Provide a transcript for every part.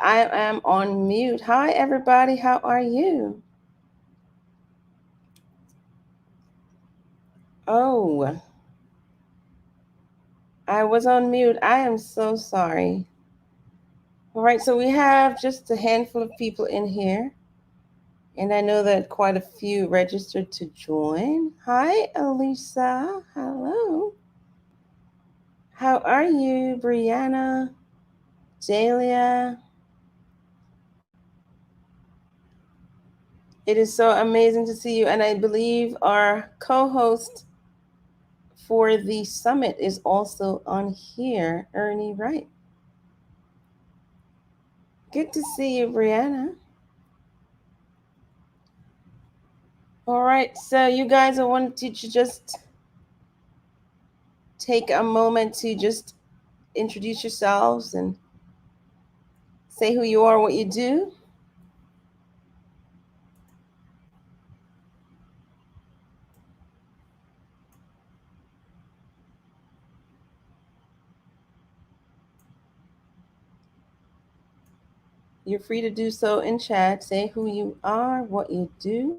I am on mute. Hi, everybody. How are you? Oh, I was on mute. I am so sorry. All right, so we have just a handful of people in here, and I know that quite a few registered to join. Hi, Elisa. Hello. How are you, Brianna, Jalia? It is so amazing to see you, and I believe our co host for the summit is also on here, Ernie Wright. Good to see you, Brianna. All right, so you guys, I wanted to just take a moment to just introduce yourselves and say who you are, what you do. You're free to do so in chat. Say who you are, what you do,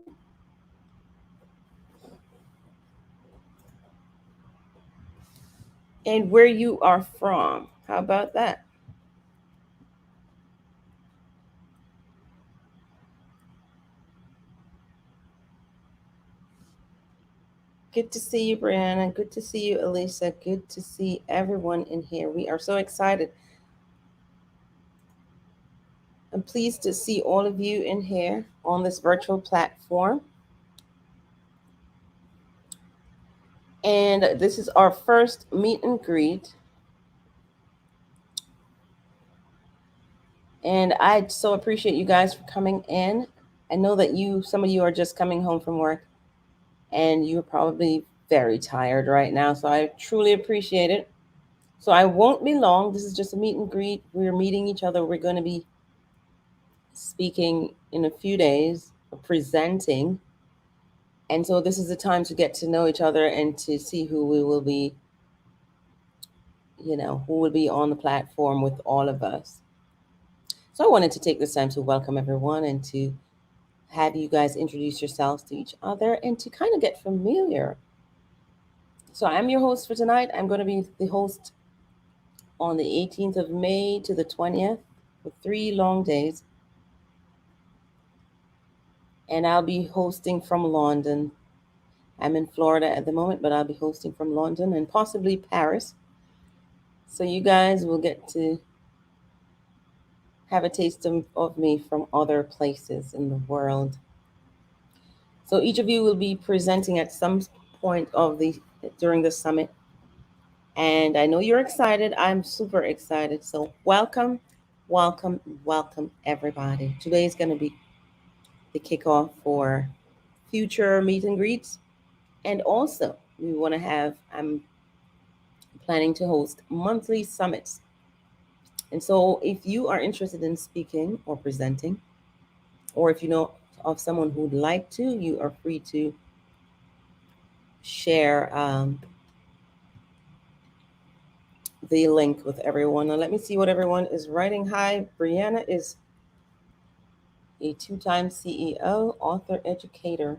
and where you are from. How about that? Good to see you, Brianna. Good to see you, Elisa. Good to see everyone in here. We are so excited. I'm pleased to see all of you in here on this virtual platform. And this is our first meet and greet. And I so appreciate you guys for coming in. I know that some of you are just coming home from work and you're probably very tired right now. So I truly appreciate it. So I won't be long. This is just a meet and greet. We're meeting each other. We're going to be speaking in a few days, presenting. And so this is the time to get to know each other and to see who we will be, who will be on the platform with all of us. So I wanted to take this time to welcome everyone and to have you guys introduce yourselves to each other and to kind of get familiar. So I'm your host for tonight. I'm going to be the host on the 18th of May to the 20th for 3 long days. And I'll be hosting from London. I'm in Florida at the moment, but I'll be hosting from London and possibly Paris. So you guys will get to have a taste of me from other places in the world. So each of you will be presenting at some point of the during the summit. And I know you're excited. I'm super excited. So welcome, welcome, welcome everybody. Today is going to be the kickoff for future meet and greets. And also, we want to have, I'm planning to host monthly summits. And so, if you are interested in speaking or presenting, or if you know of someone who would like to, you are free to share the link with everyone. Now, let me see what everyone is writing. Hi, Brianna is a two-time CEO, author, educator.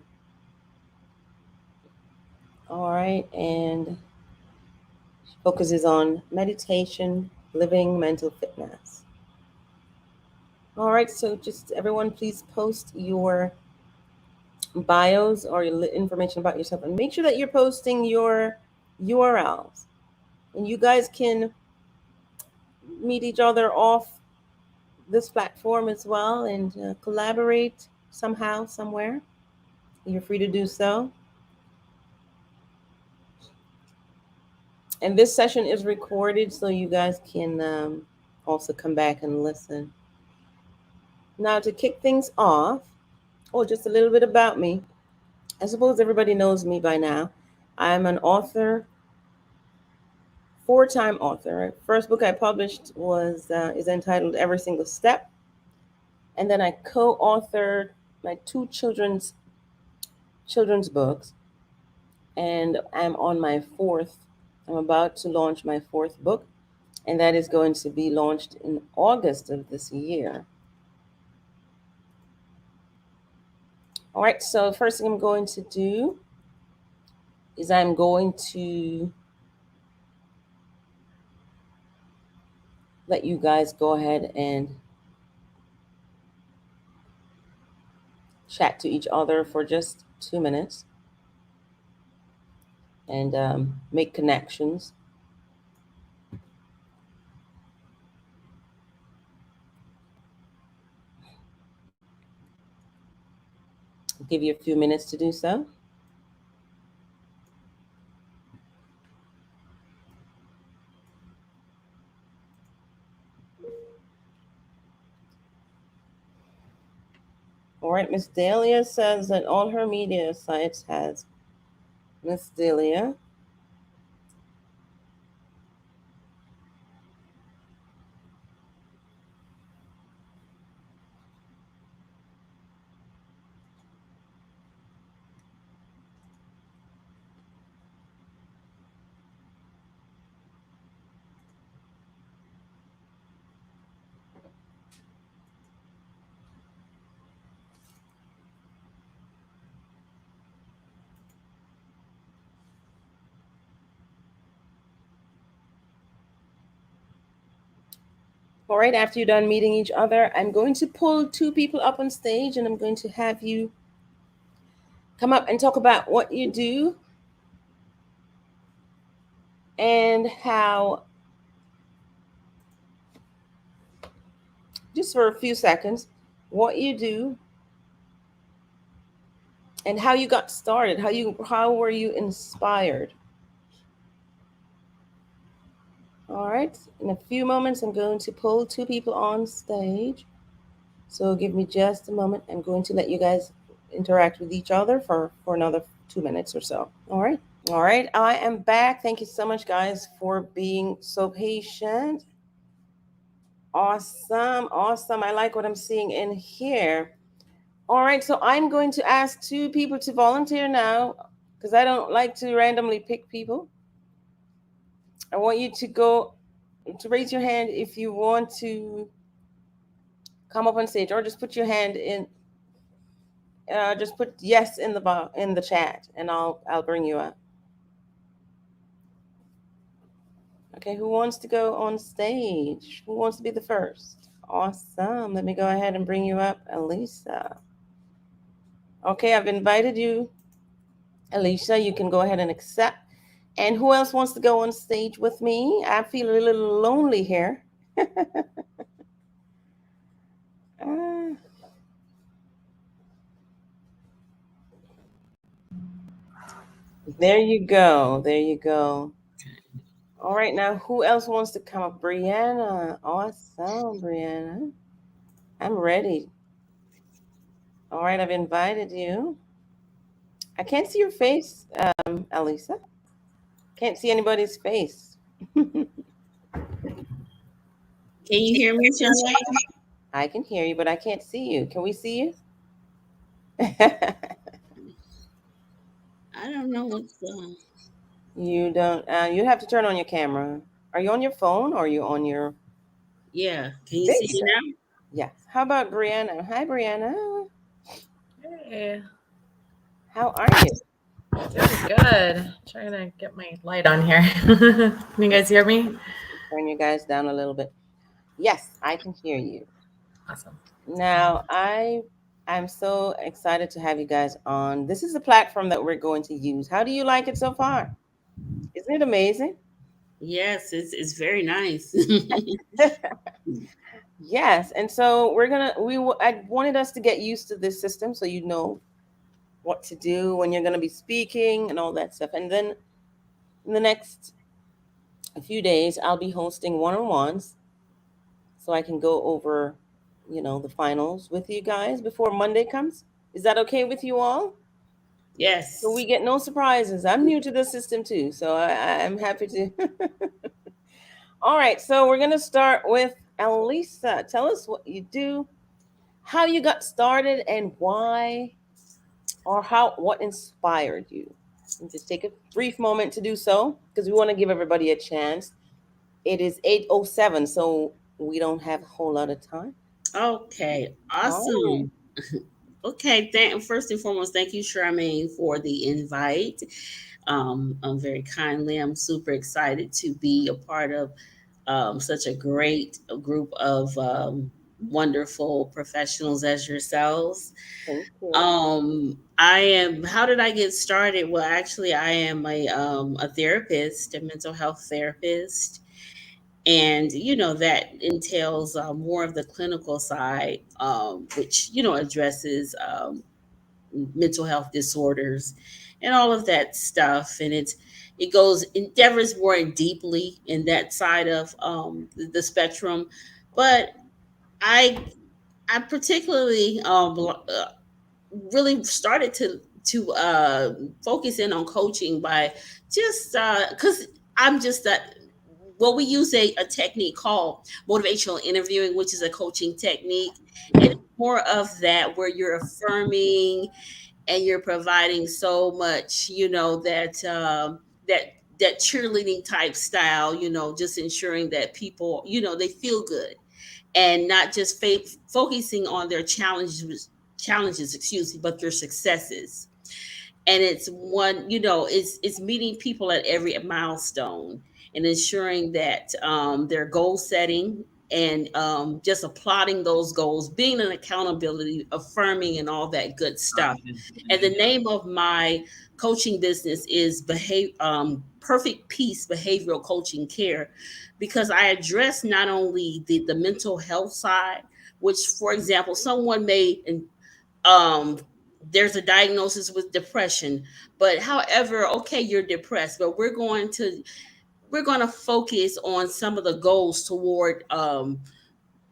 All right, and she focuses on meditation, living, mental fitness. All right, so just everyone, please post your bios or your information about yourself, and make sure that you're posting your URLs. And you guys can meet each other off this platform as well and collaborate somehow, somewhere. You're free to do so. And this session is recorded, so you guys can also come back and listen. Now, to kick things off, just a little bit about me. I suppose everybody knows me by now. I'm an author, four-time author. First book I published was is entitled Every Single Step, and then I co-authored my two children's books, and I'm on my fourth. I'm about to launch my fourth book. and that is going to be launched in August of this year. All right, so first thing I'm going to do is I'm going to let you guys go ahead and chat to each other for just 2 minutes and make connections. I'll give you a few minutes to do so. All right, Miss Delia says that all her media sites has. Miss Delia. All right, after you're done meeting each other, I'm going to pull 2 people up on stage and I'm going to have you come up and talk about what you do and how, just for a few seconds, what you do and how you got started, how were you inspired. All right, in a few moments, I'm going to pull 2 people on stage. So give me just a moment. I'm going to let you guys interact with each other for another 2 minutes or so. All right. All right. I am back. Thank you so much, guys, for being so patient. Awesome. Awesome. I like what I'm seeing in here. All right. So I'm going to ask 2 people to volunteer now because I don't like to randomly pick people. I want you to go to raise your hand if you want to come up on stage, or just put your hand in. Just put yes in the chat, and I'll bring you up. Okay, who wants to go on stage? Who wants to be the first? Awesome. Let me go ahead and bring you up, Elisa. Okay, I've invited you, Alicia. You can go ahead and accept. And who else wants to go on stage with me? I feel a little lonely here. There you go. There you go. All right, now who else wants to come up? Brianna. Awesome, Brianna. I'm ready. All right, I've invited you. I can't see your face, Elisa. Can't see anybody's face. Can you hear me, Sunshine? I can hear you, but I can't see you. Can we see you? I don't know what's You don't. You have to turn on your camera. Are you on your phone or are you on your? Yeah. Can you There see you it go. now? Yes. How about Brianna? Hi, Brianna. Hey, How are you? doing good. Trying to get my light on here. Can you guys hear me? Turn you guys down a little bit. Yes, I can hear you. Awesome. Now, I'm so excited to have you guys on. This is the platform that we're going to use. How do you like it so far? Isn't it amazing? Yes, it's very nice. Yes, and so I wanted us to get used to this system so you know what to do when you're going to be speaking and all that stuff. And then in the next few days, I'll be hosting one-on-ones so I can go over, the finals with you guys before Monday comes. Is that okay with you all? So Yes. we get no surprises. I'm new to the system too, so I'm happy to. All right, so we're going to start with Elisa. Tell us what you do, how you got started, and why, or what inspired you. And just take a brief moment to do so because we want to give everybody a chance It is 8:07, so we don't have a whole lot of time. Okay, All right. awesome. Okay, first and foremost, thank you, Charmaine, for the invite. I'm very kindly. I'm super excited to be a part of such a great group of wonderful professionals as yourselves. Thank you. I am. How did I get started? Well, actually, I am a therapist, a mental health therapist, and that entails more of the clinical side, which addresses mental health disorders and all of that stuff. And it goes endeavors more deeply in that side of the spectrum, but I I particularly really started to focus in on coaching by just because I'm just that. Well, we use a technique called motivational interviewing, which is a coaching technique. And it's more of that where you're affirming and you're providing so much, that cheerleading type style, just ensuring that people, they feel good and not just focusing on their challenges, excuse me, but their successes. And it's it's meeting people at every milestone and ensuring that their goal setting and just applauding those goals, being an accountability, affirming, and all that good stuff. And the name of my coaching business is Perfect Peace Behavioral Coaching Care, because I address not only the mental health side, which, for example, someone may um there's a diagnosis with depression, but however, okay, you're depressed, but we're going to focus on some of the goals toward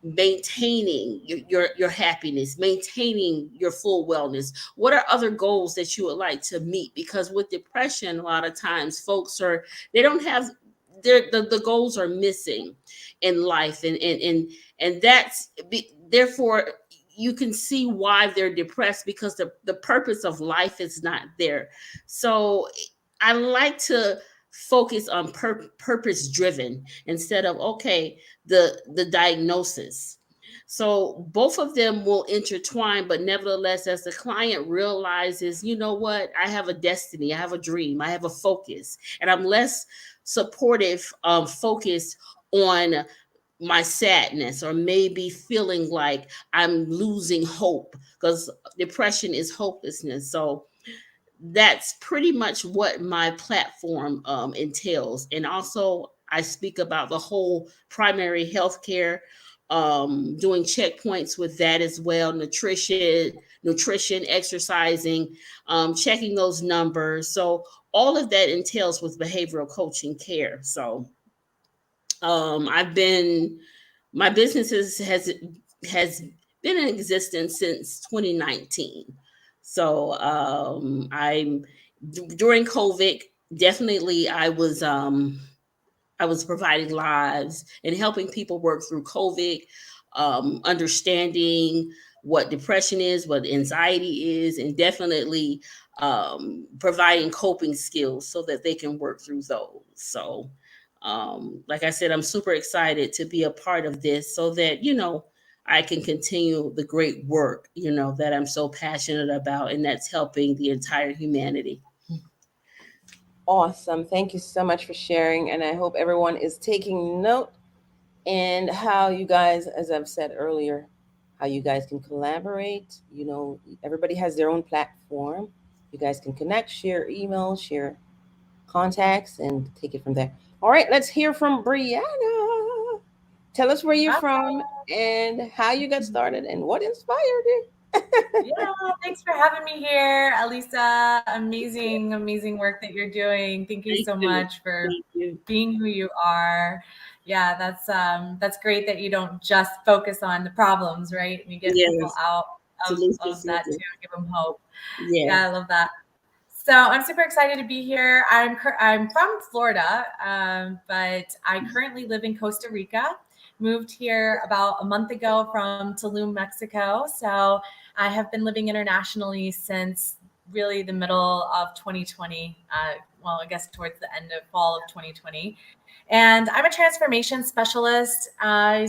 maintaining your happiness, maintaining your full wellness. What are other goals that you would like to meet? Because with depression, a lot of times folks they don't have the goals are missing in life, and therefore you can see why they're depressed, because the purpose of life is not there. So I like to focus on purpose driven instead of, okay, the diagnosis. So both of them will intertwine, but nevertheless, as the client realizes, you know what, I have a destiny, I have a dream, I have a focus, and I'm less supportive, focused on my sadness, or maybe feeling like I'm losing hope, because depression is hopelessness. So that's pretty much what my platform entails. And also, I speak about the whole primary healthcare, doing checkpoints with that as well, nutrition, exercising, checking those numbers. So all of that entails with behavioral coaching care. So I've been my business has been in existence since 2019. So I'm during COVID, definitely I was providing lives and helping people work through COVID, understanding what depression is, what anxiety is, and definitely providing coping skills so that they can work through those. So, like I said, I'm super excited to be a part of this so that, I can continue the great work, that I'm so passionate about, and that's helping the entire humanity. Awesome. Thank you so much for sharing. And I hope everyone is taking note, and how you guys, as I've said earlier, how you guys can collaborate. Everybody has their own platform. You guys can connect, share emails, share contacts, and take it from there. All right, let's hear from Brianna. Tell us where you're from and how you got started and what inspired you. Yeah, thanks for having me here, Alisa. Amazing, amazing work that you're doing. Thank you Thank so you. much for Thank you. being who you are. Yeah, that's great that you don't just focus on the problems, right? And you get people Yes. out Solution of that seeking. too, give them hope. Yeah. Yeah, I love that. So I'm super excited to be here. I'm from Florida, but I currently live in Costa Rica. Moved here about a month ago from Tulum, Mexico. So I have been living internationally since really the middle of 2020, well, I guess towards the end of fall of 2020. And I'm a transformation specialist. I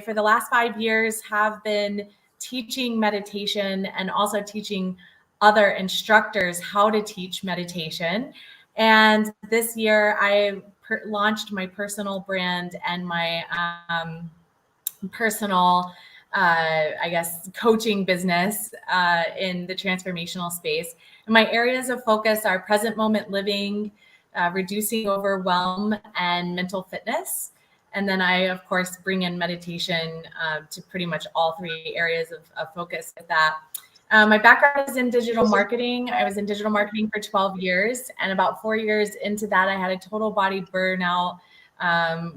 for the last 5 years, have been teaching meditation and also teaching other instructors how to teach meditation. And this year, I launched my personal brand and my personal, I guess, coaching business in the transformational space. And my areas of focus are present moment living, reducing overwhelm, and mental fitness. And then I, of course, bring in meditation to pretty much all 3 areas of focus with that. My background is in digital marketing. I was in digital marketing for 12 years. And about 4 years into that, I had a total body burnout,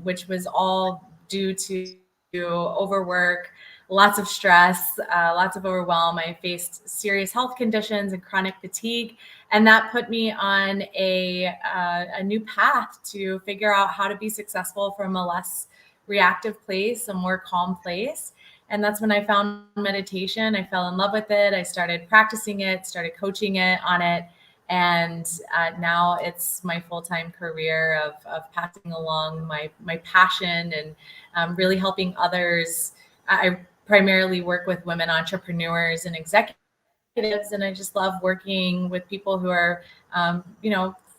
which was all due to overwork, lots of stress, lots of overwhelm. I faced serious health conditions and chronic fatigue. And that put me on a new path to figure out how to be successful from a less reactive place, a more calm place. And that's when I found meditation. I fell in love with it. I started practicing it, started coaching it on it. And now it's my full-time career of passing along my passion and really helping others. I primarily work with women entrepreneurs and executives, and I just love working with people who are,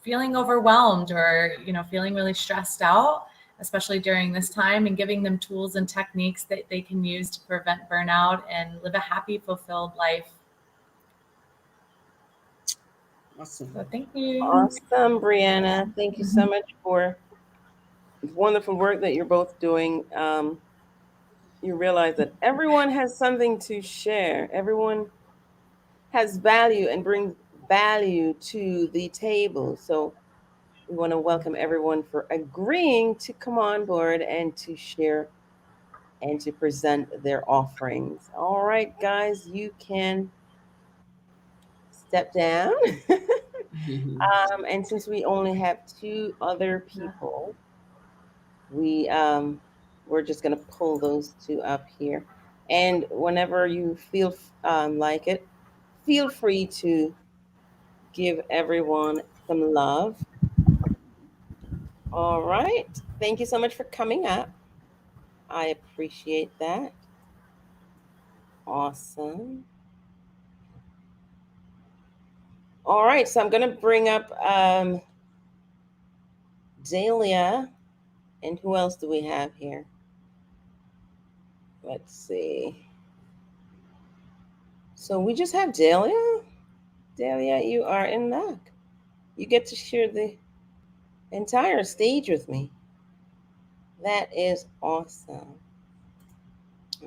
feeling overwhelmed or, feeling really stressed out, especially during this time, and giving them tools and techniques that they can use to prevent burnout and live a happy, fulfilled life. Awesome. So thank you. Awesome, Brianna. Thank you so much for the wonderful work that you're both doing. You realize that everyone has something to share. Everyone has value and brings value to the table. So we want to welcome everyone for agreeing to come on board and to share and to present their offerings. All right, guys, you can step down. And since we only have 2 other people, we're just going to pull those 2 up here. And whenever you feel like it, feel free to give everyone some love. All right. Thank you so much for coming up. I appreciate that. Awesome. All right. So I'm going to bring up Dahlia. And who else do we have here? Let's see. So we just have Dahlia. Dahlia, you are in luck. You get to share the entire stage with me. That is awesome.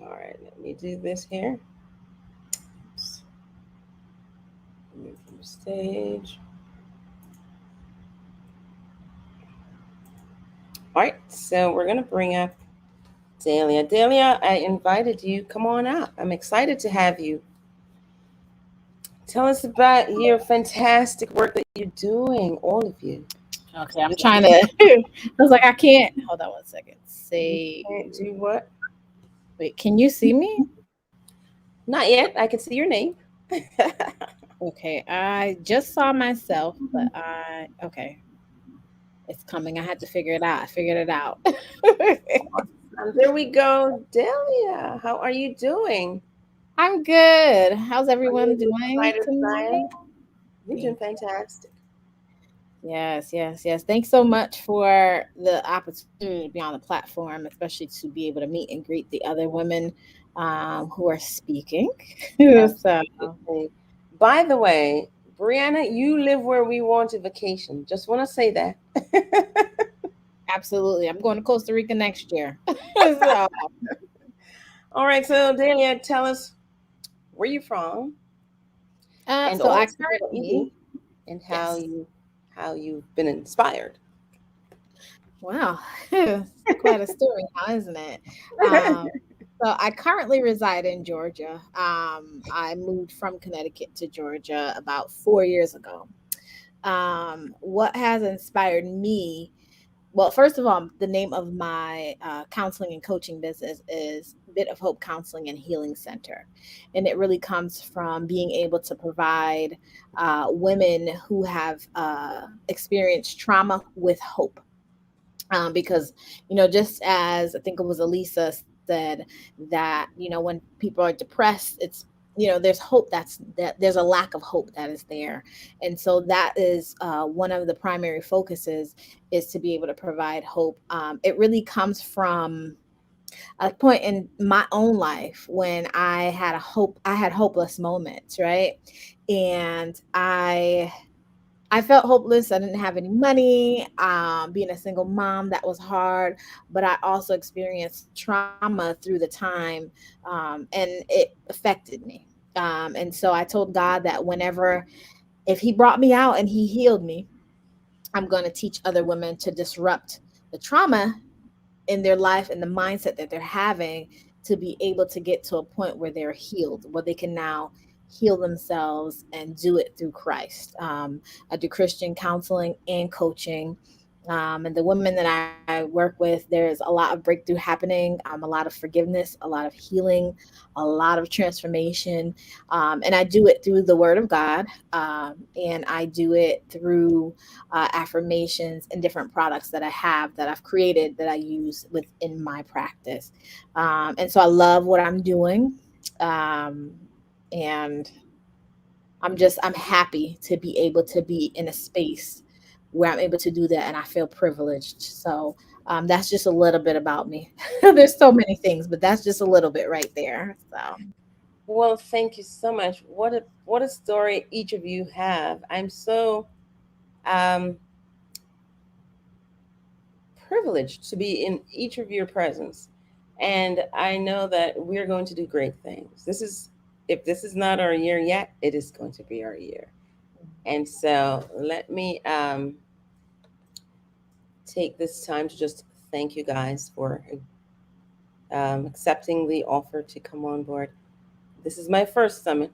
All right, let me do this here. Oops. Move from the stage. All right, so we're going to bring up Dahlia. Dahlia, I invited you. Come on up. I'm excited to have you. Tell us about your fantastic work that you're doing, all of you. Okay, I'm trying to. I was like, I can't. Hold on 1 second. Say. You can't do what? Wait, can you see me? Not yet. I can see your name. Okay, I just saw myself, but okay. It's coming. I had to figure it out. I figured it out. There we go. Dahlia, how are you doing? I'm good. How's everyone doing Excited, tonight? You're doing fantastic. Yes. Thanks so much for the opportunity to be on the platform, especially to be able to meet and greet the other women who are speaking. So, by the way, Brianna, you live where we want to vacation. Just want to say that. absolutely. I'm going to Costa Rica next year. So, all right. So, Dahlia, tell us where you're from. And so I also currently, and how you've been inspired. wow, quite a story now, isn't it? So I currently reside in Georgia. I moved from Connecticut to Georgia about 4 years ago. What has inspired me well, first of all, the name of my counseling and coaching business is Bit of Hope Counseling and Healing Center. And it really comes from being able to provide women who have experienced trauma with hope. Because, just as I think it was Elisa said, that, when people are depressed, it's, there's hope that there's a lack of hope that is there. And so that is one of the primary focuses, is to be able to provide hope. It really comes from a point in my own life when I had hopeless moments, right? And I felt hopeless. I didn't have any money. Being a single mom, that was hard. But I also experienced trauma through the time, and it affected me. And so I told God that if He brought me out and He healed me, I'm going to teach other women to disrupt the trauma in their life and the mindset that they're having, to be able to get to a point where they're healed, where they can now heal themselves and do it through Christ. I do Christian counseling and coaching. And the women that I work with, there's a lot of breakthrough happening, a lot of forgiveness, a lot of healing, a lot of transformation. And I do it through the Word of God. And I do it through affirmations and different products that I have, that I've created, that I use within my practice. And so I love what I'm doing. And I'm happy to be able to be in a space where I'm able to do that, and I feel privileged. So that's just a little bit about me. There's so many things, but that's just a little bit right there. So, Well, thank you so much. What a story each of you have. I'm so privileged to be in each of your presence, and I know that we're going to do great things. If this is not our year yet, it is going to be our year. And so let me take this time to just thank you guys for accepting the offer to come on board. This is my first summit,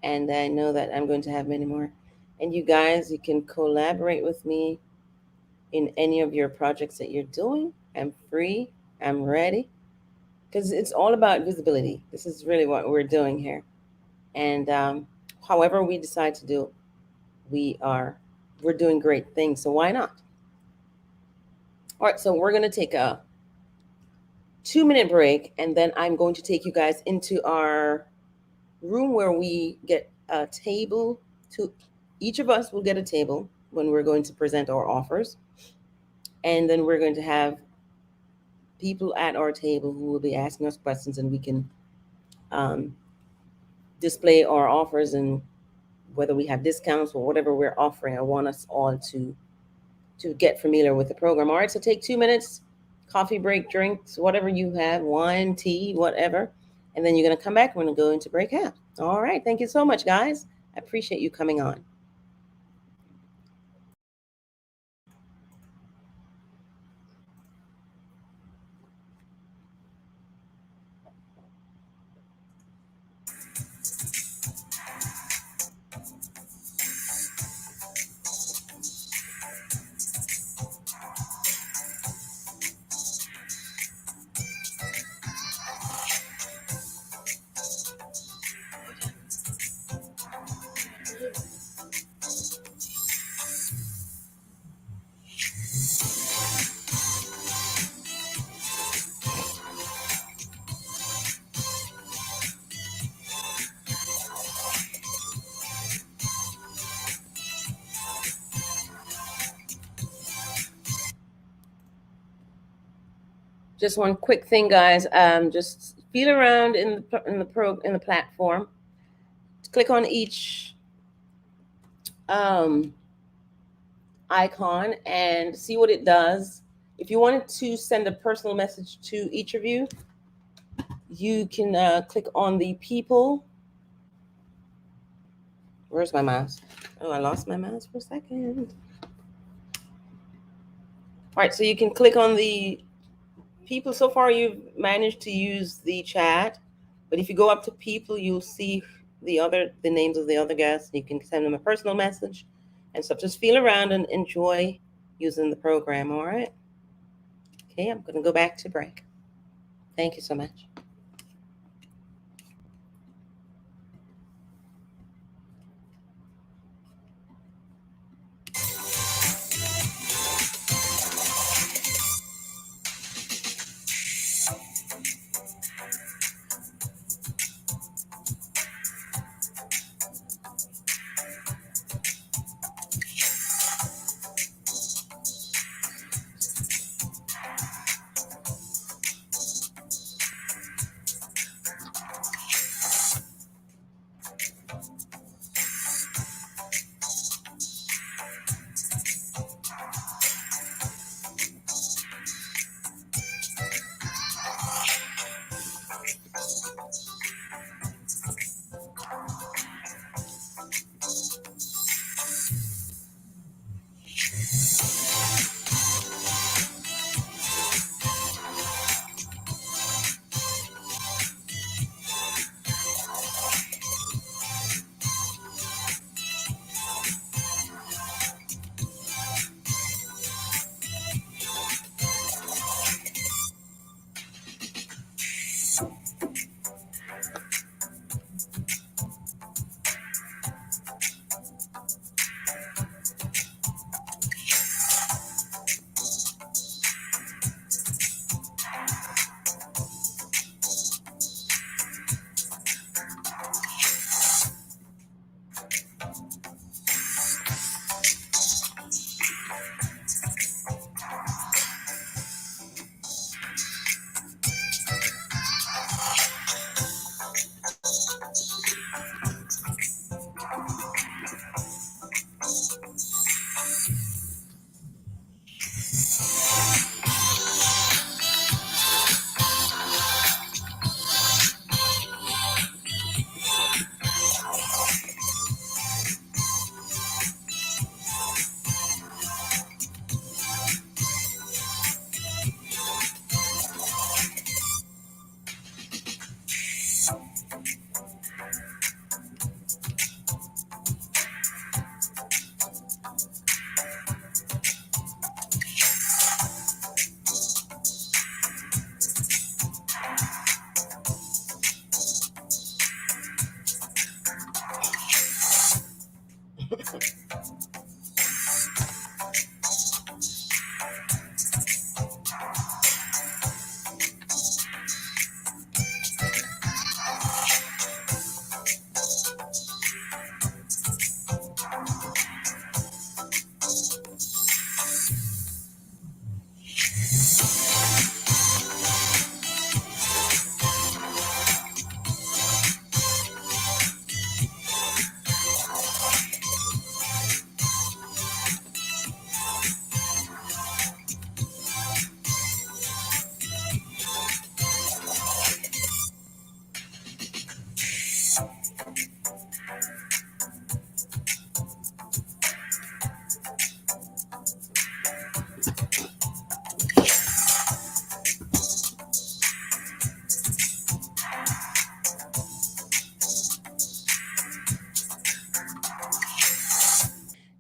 and I know that I'm going to have many more. And you guys, you can collaborate with me in any of your projects that you're doing. I'm free, I'm ready, because it's all about visibility. This is really what we're doing here. And however we decide to do, we're doing great things. So why not? All right, so we're going to take a 2-minute break, and then I'm going to take you guys into our room where we get a table. Each of us will get a table when we're going to present our offers, and then we're going to have people at our table who will be asking us questions, and we can display our offers, and whether we have discounts or whatever we're offering. I want us all to get familiar with the program. All right, so take 2 minutes, coffee break, drinks, whatever you have, wine, tea, whatever. And then you're going to come back. We're going to go into break half. All right, thank you so much, guys. I appreciate you coming on. Just one quick thing, guys. Just feel around in the platform. Click on each icon and see what it does. If you wanted to send a personal message to each of you, you can click on the people. Where's my mouse? Oh, I lost my mouse for a second. All right, so you can click on the people. So far, you've managed to use the chat, but if you go up to people, you'll see the names of the other guests. You can send them a personal message and stuff. Just feel around and enjoy using the program. All right. Okay, I'm going to go back to break. Thank you so much.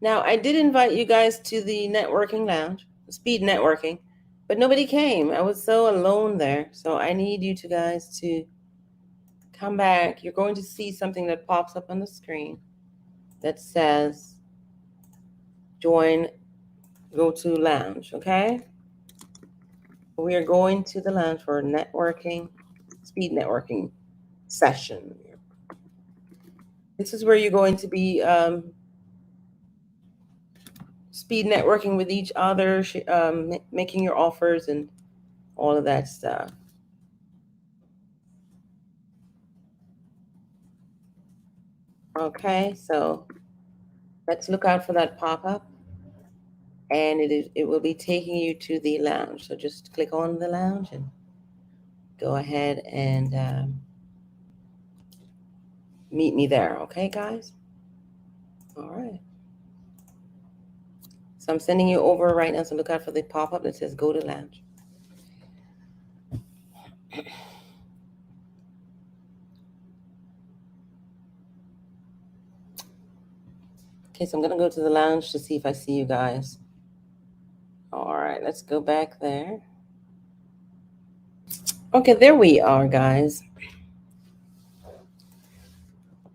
Now, I did invite you guys to the networking lounge, speed networking, but nobody came. I was so alone there. So I need you two guys to come back. You're going to see something that pops up on the screen that says join, go to lounge, okay? We are going to the lounge for a networking, speed networking session. This is where you're going to be speed networking with each other, making your offers and all of that stuff. Okay, so let's look out for that pop-up, and it will be taking you to the lounge. So just click on the lounge and go ahead and meet me there. Okay, guys? All right. So I'm sending you over right now, so look out for the pop-up that says go to lounge. Okay, so I'm going to go to the lounge to see if I see you guys. right, let's go back there. Okay, there we are, guys.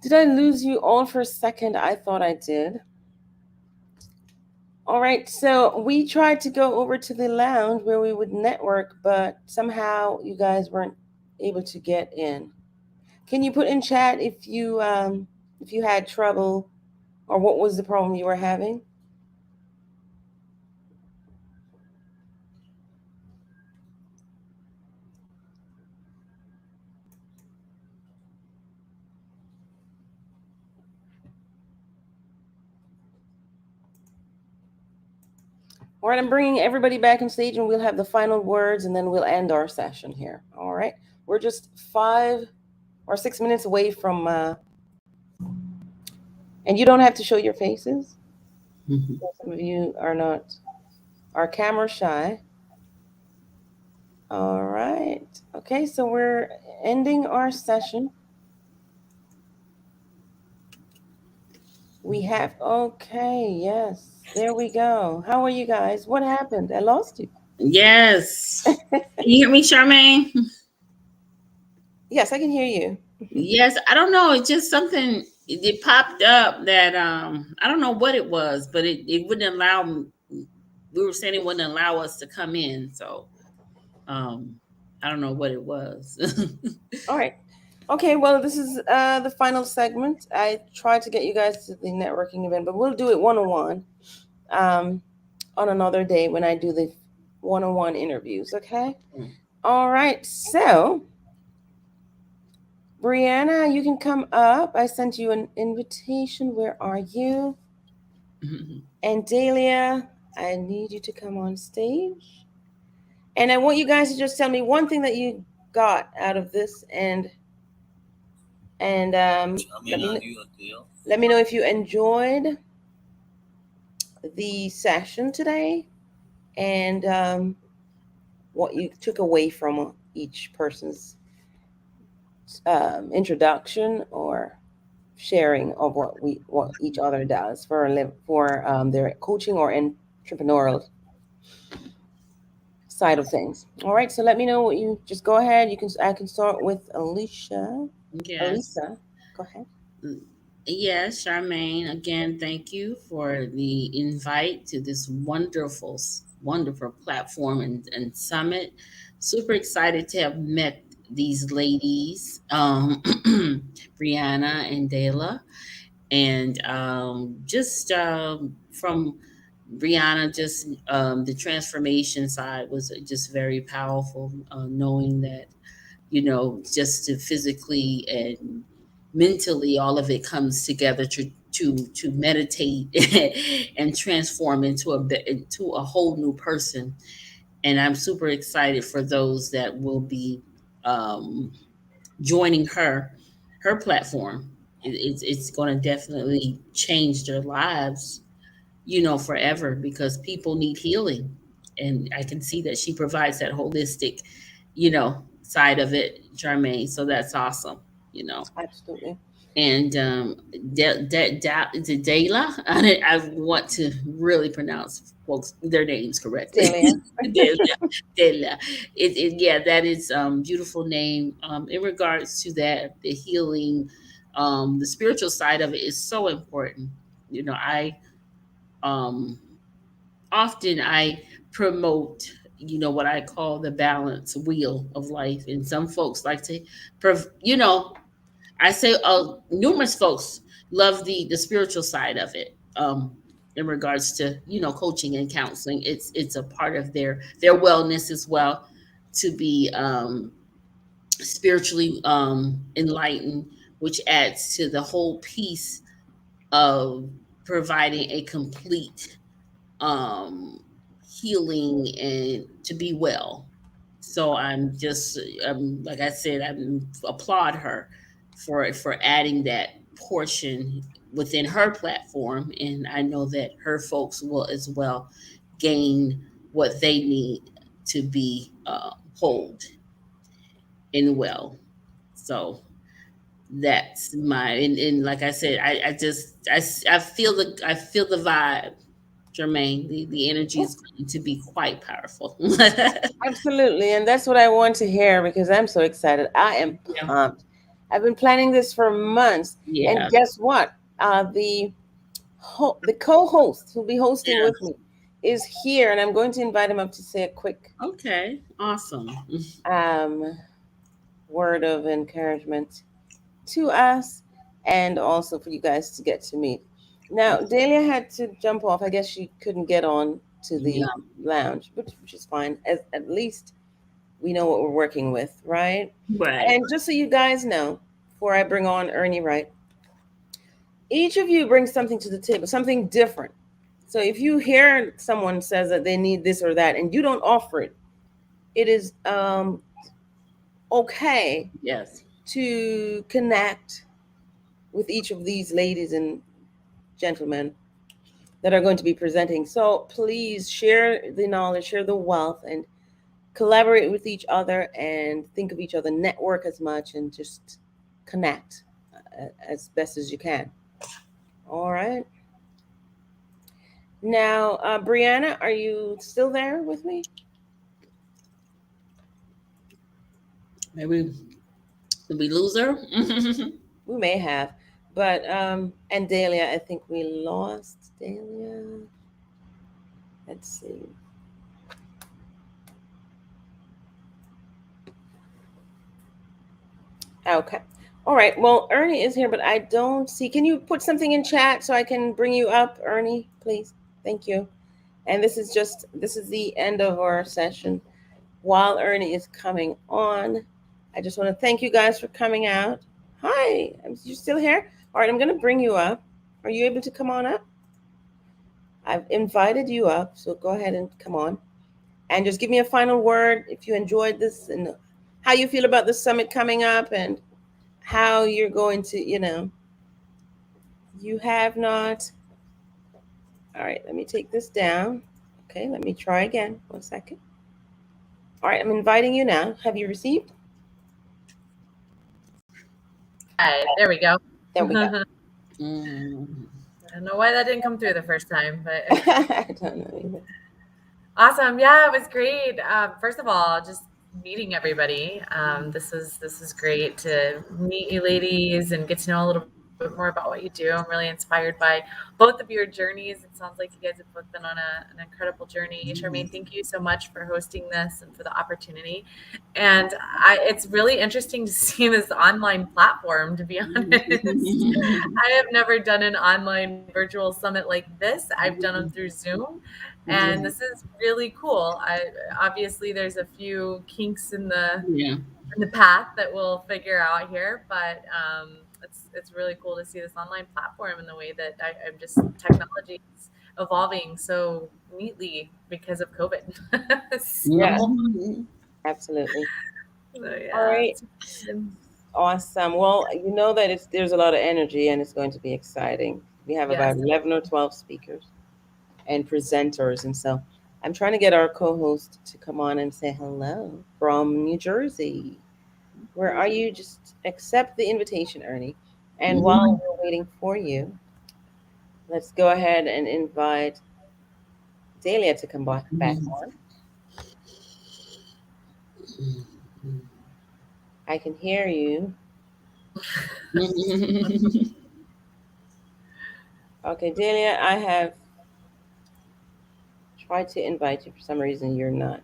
Did I lose you all for a second? I thought I did. All right, so we tried to go over to the lounge where we would network, but somehow you guys weren't able to get in. Can you put in chat if you had trouble or what was the problem you were having? All right, I'm bringing everybody back on stage and we'll have the final words and then we'll end our session here. All right, we're just 5 or 6 minutes away from, and you don't have to show your faces. Mm-hmm. Some of you are camera shy. All right, okay, so we're ending our session. We have, okay, yes, there we go. How are you guys? What happened? I lost you. Yes. Can you hear me, Charmaine? Yes, I can hear you. Yes, I don't know. It's just something, it popped up that I don't know what it was, but it wouldn't allow me. We were saying it wouldn't allow us to come in. So I don't know what it was. All right. Okay, well, this is the final segment. I tried to get you guys to the networking event, but we'll do it one-on-one on another day when I do the one-on-one interviews, okay? All right, so Brianna, you can come up. I sent you an invitation. Where are you? And Dahlia, I need you to come on stage. And I want you guys to just tell me one thing that you got out of this and let me know if you enjoyed the session today and what you took away from each person's introduction or sharing of what each other does for their coaching or entrepreneurial side of things. All right, so let me know what you just go ahead. I can start with Alicia. Yes. Alicia, go ahead. Yes, Charmaine, again, thank you for the invite to this wonderful platform and summit. Super excited to have met these ladies, Brianna and Dayla. And just from Brianna, just the transformation side was just very powerful, knowing that, just to physically and mentally, all of it comes together to meditate and transform into a whole new person. And I'm super excited for those that will be joining her platform. It's going to definitely change their lives, forever, because people need healing. And I can see that she provides that holistic, side of it, Charmaine. So that's awesome, Absolutely. And Dayla, I want to really pronounce folks their names correctly. Dayla. Yeah, that is beautiful name. In regards to that, the healing, the spiritual side of it is so important. I often I promote, what I call the balance wheel of life, and some folks like to, I say numerous folks love the spiritual side of it. In regards to coaching and counseling, it's a part of their wellness as well, to be spiritually enlightened, which adds to the whole piece of providing a complete healing and to be well. So I'm just like I said, I applaud her for adding that portion within her platform, and I know that her folks will as well gain what they need to be whole and well. So that's my and like I said, I feel the vibe Jermaine. The energy is going to be quite powerful. Absolutely. And that's what I want to hear because I'm so excited. I am Yeah. pumped. I've been planning this for months. Yeah. And guess what? The co-host who'll be hosting Yeah. with me is here, and I'm going to invite him up to say a quick Okay. Awesome. word of encouragement to us and also for you guys to get to meet. Now, Dahlia had to jump off. I guess she couldn't get on to the Yeah. lounge, which is fine. At least we know what we're working with, right? Right. And just so you guys know, before I bring on Ernie Wright, each of you brings something to the table, something different. So if you hear someone says that they need this or that and you don't offer it, it is okay Yes. to connect with each of these ladies and gentlemen that are going to be presenting. So please share the knowledge, share the wealth, and collaborate with each other and think of each other, network as much, and just connect as best as you can. All right. Now, Brianna, are you still there with me? Maybe did we lose her? We may have, but and Dahlia, I think we lost Dahlia. Let's see. Okay. All right. Well, Ernie is here, but I don't see. Can you put something in chat so I can bring you up, Ernie, please? Thank you. And this is the end of our session. While Ernie is coming on, I just want to thank you guys for coming out. Hi, you still here? All right, I'm going to bring you up. Are you able to come on up? I've invited you up, so go ahead and come on. And just give me a final word if you enjoyed this and how you feel about the summit coming up and how you're going to, you have not. All right, let me take this down. Okay, let me try again. 1 second. All right, I'm inviting you now. Have you received? All right, there we go. There we go. I don't know why that didn't come through the first time, but I don't know either. awesome. Yeah, it was great. First of all, just meeting everybody. This is great to meet you ladies and get to know a little bit more about what you do. I'm really inspired by both of your journeys. It sounds like you guys have both been on an incredible journey. Charmaine, thank you so much for hosting this and for the opportunity. And it's really interesting to see this online platform, to be honest. I have never done an online virtual summit like this. I've done them through Zoom. And this is really cool. Obviously there's a few kinks in the path that we'll figure out here, but it's really cool to see this online platform and the way that I'm just technology is evolving so neatly because of COVID. Yeah, absolutely. So, yeah. All right. Awesome. Well, you know that there's a lot of energy and it's going to be exciting. We have about 11 or 12 speakers and presenters. And so I'm trying to get our co-host to come on and say hello from New Jersey. Where are you? Just accept the invitation, Ernie. And while we're waiting for you, let's go ahead and invite Dahlia to come back on. I can hear you. Okay, Dahlia, I have tried to invite you. For some reason, you're not.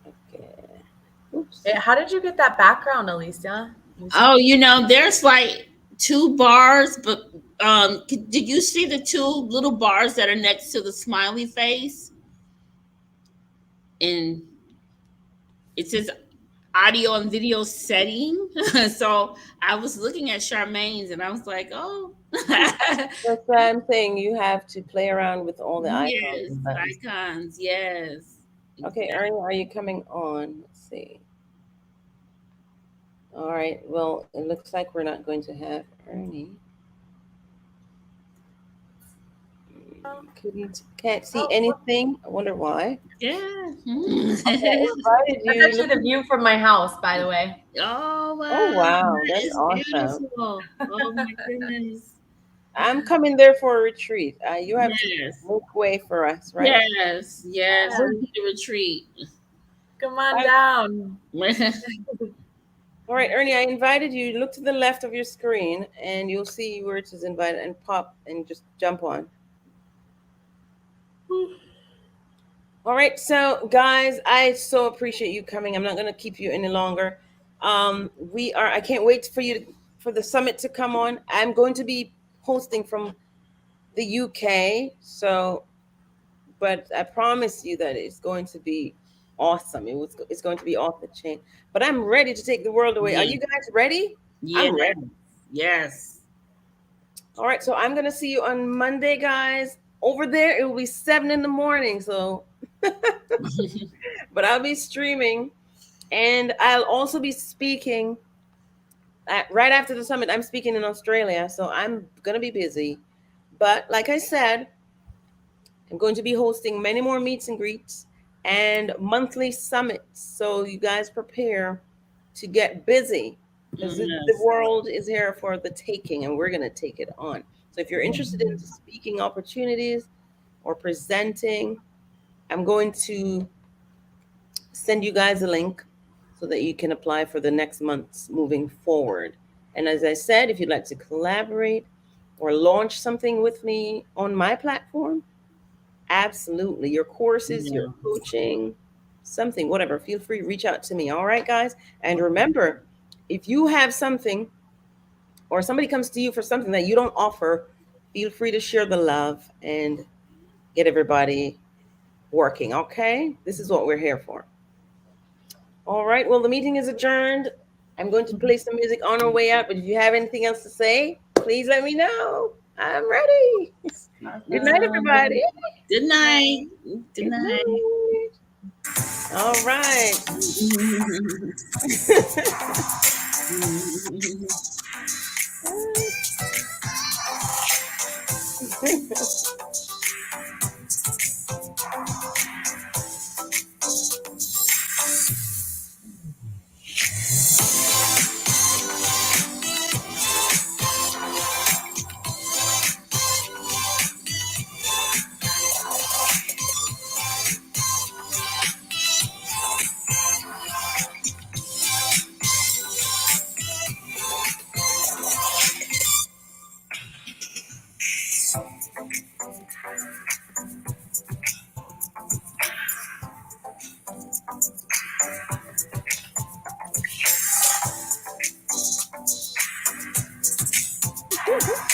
Okay. Oops. How did you get that background, Alicia? Oh, there's like 2 bars, but did you see the 2 little bars that are next to the smiley face? And it says audio and video setting. So I was looking at Charmaine's and I was like, oh. That's what I'm saying. You have to play around with all the icons. Yes, icons, yes. Okay, Ernie, are you coming on? Let's see. All right. Well, it looks like we're not going to have Ernie. Can't see anything. I wonder why. Yeah. Okay, invited you. That's actually the view from my house, by the way. Oh wow! Oh wow, that's it's awesome. Beautiful. Oh my goodness! I'm coming there for a retreat. You have to Yes. make way for us, right? Yes. Yes. Yeah. We need a retreat. Come on I- down. All right, Ernie, I invited you. Look to the left of your screen and you'll see where it says invite and pop and just jump on. All right, so guys, I so appreciate you coming. I'm not going to keep you any longer. I can't wait for the summit to come on. I'm going to be hosting from the UK, but I promise you that it's going to be awesome. It's going to be off the chain. But I'm ready to take the world away. Are you guys ready? Yes. I'm ready. Yes. All right, so I'm gonna see you on Monday, guys. Over there, it will be 7 in the morning. So, but I'll be streaming, and I'll also be speaking right after the summit. I'm speaking in Australia, so I'm gonna be busy. But like I said, I'm going to be hosting many more meets and greets and monthly summits. So you guys prepare to get busy because the Yes. world is here for the taking and we're going to take it on. So if you're interested in speaking opportunities or presenting, I'm going to send you guys a link so that you can apply for the next months moving forward. And as I said, if you'd like to collaborate or launch something with me on my platform, absolutely. Your courses, your coaching, something, whatever. Feel free, reach out to me. All right, guys. And remember, if you have something or somebody comes to you for something that you don't offer, feel free to share the love and get everybody working. Okay. This is what we're here for. All right. Well, the meeting is adjourned. I'm going to play some music on our way out, but if you have anything else to say, please let me know. I'm ready. Good night, everybody. Good night. Good night. All right. Woo-hoo.